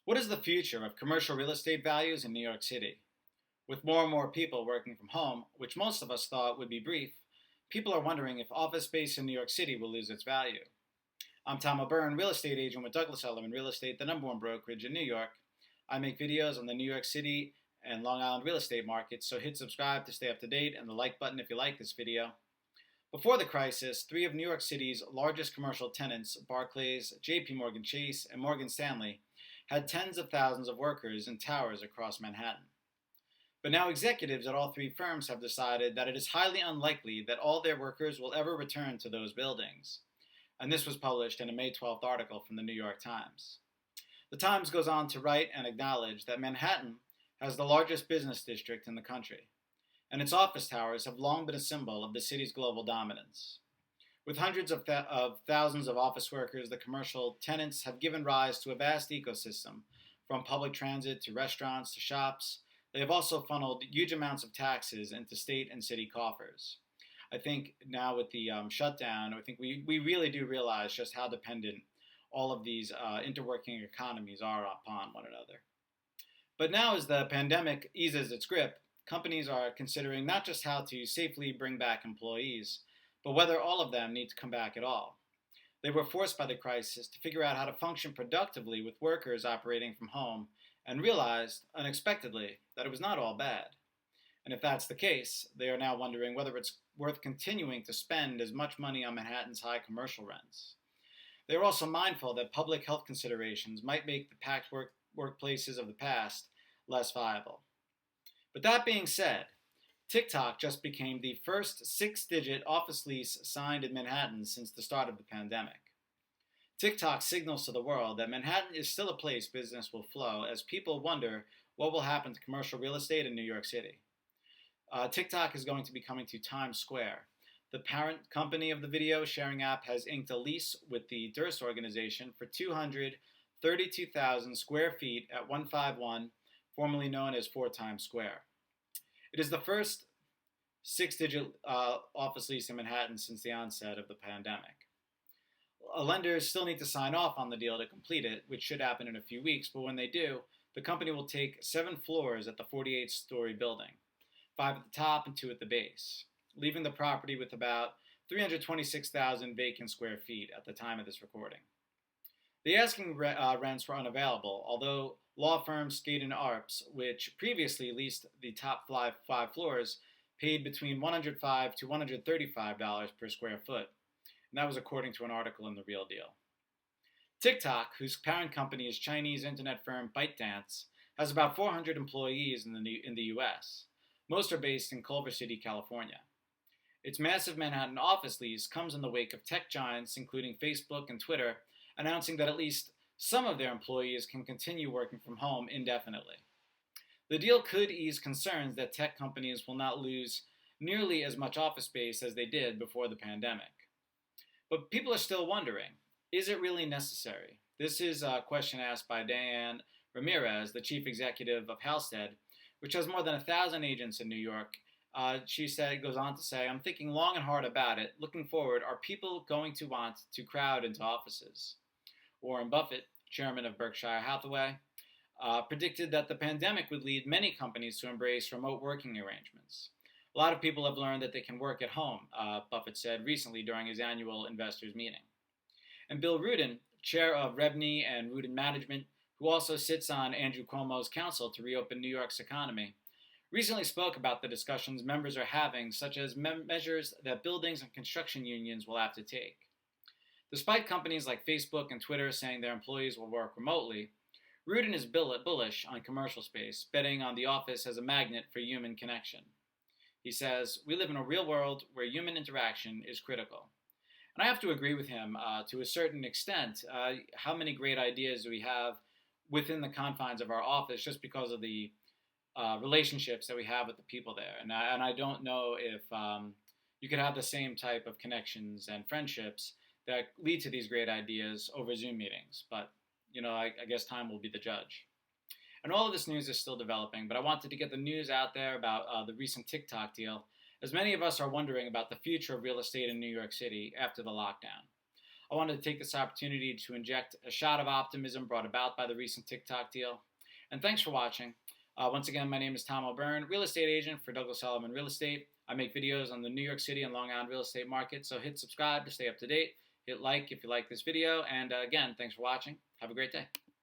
What is the future of commercial real estate values in New York City? With more and more people working from home, which most of us thought would be brief, people are wondering if office space in New York City will lose its value. I'm Tom O'Byrne, real estate agent with Douglas Elliman Real Estate, the number one brokerage in New York. I make videos on the New York City and Long Island real estate markets, so hit subscribe to stay up to date and the like button if you like this video. Before the crisis, three of New York City's largest commercial tenants, Barclays, JP Morgan Chase, and Morgan Stanley, had tens of thousands of workers in towers across Manhattan. But now executives at all three firms have decided that it is highly unlikely that all their workers will ever return to those buildings. And this was published in a May 12th article from the New York Times. The Times goes on to write and acknowledge that Manhattan has the largest business district in the country, and its office towers have long been a symbol of the city's global dominance. With hundreds of thousands of office workers, the commercial tenants have given rise to a vast ecosystem, from public transit to restaurants to shops. They have also funneled huge amounts of taxes into state and city coffers. I think now with the shutdown, I think we really do realize just how dependent all of these interworking economies are upon one another. But now as the pandemic eases its grip, companies are considering not just how to safely bring back employees, but whether all of them need to come back at all. They were forced by the crisis to figure out how to function productively with workers operating from home and realized, unexpectedly, that it was not all bad. And if that's the case, they are now wondering whether it's worth continuing to spend as much money on Manhattan's high commercial rents. They are also mindful that public health considerations might make the packed workplaces of the past less viable. But that being said, Tik Tok just became the first six-digit office lease signed in Manhattan since the start of the pandemic. Tik Tok signals to the world that Manhattan is still a place business will flow as people wonder what will happen to commercial real estate in New York City. Tik Tok is going to be coming to Times Square. The parent company of the video sharing app has inked a lease with the Durst organization for 232,000 square feet at 151, formerly known as 4 Times Square. It is the first six-digit office lease in Manhattan since the onset of the pandemic. Lenders still need to sign off on the deal to complete it, which should happen in a few weeks, but when they do, the company will take 7 floors at the 48-story building, 5 at the top and 2 at the base, leaving the property with about 326,000 vacant square feet at the time of this recording. The asking rents were unavailable, although law firm Skadden Arps, which previously leased the top 5 floors, paid between $105 to $135 per square foot, and that was according to an article in The Real Deal. Tik Tok, whose parent company is Chinese internet firm ByteDance, has about 400 employees in the U.S. Most are based in Culver City, California. Its massive Manhattan office lease comes in the wake of tech giants, including Facebook and Twitter, announcing that at least some of their employees can continue working from home indefinitely. The deal could ease concerns that tech companies will not lose nearly as much office space as they did before the pandemic. But people are still wondering, is it really necessary? This is a question asked by Diane Ramirez, the chief executive of Halstead, which has more than 1,000 agents in New York. She goes on to say, I'm thinking long and hard about it. Looking forward, are people going to want to crowd into offices? Warren Buffett, chairman of Berkshire Hathaway, predicted that the pandemic would lead many companies to embrace remote working arrangements. A lot of people have learned that they can work at home, Buffett said recently during his annual investors meeting. And Bill Rudin, chair of Rebney and Rudin Management, who also sits on Andrew Cuomo's council to reopen New York's economy, recently spoke about the discussions members are having, such as measures that buildings and construction unions will have to take. Despite companies like Facebook and Twitter saying their employees will work remotely, Rudin is bullish on commercial space, betting on the office as a magnet for human connection. He says, we live in a real world where human interaction is critical. And I have to agree with him to a certain extent. How many great ideas do we have within the confines of our office just because of the relationships that we have with the people there? And I don't know if you could have the same type of connections and friendships that lead to these great ideas over Zoom meetings. But, I guess time will be the judge. And all of this news is still developing, but I wanted to get the news out there about the recent Tik Tok deal, as many of us are wondering about the future of real estate in New York City after the lockdown. I wanted to take this opportunity to inject a shot of optimism brought about by the recent TikTok deal. And thanks for watching. Once again, my name is Tom O'Byrne, real estate agent for Douglas Elliman Real Estate. I make videos on the New York City and Long Island real estate market, so hit subscribe to stay up to date. Hit like if you like this video, and again, thanks for watching. Have a great day.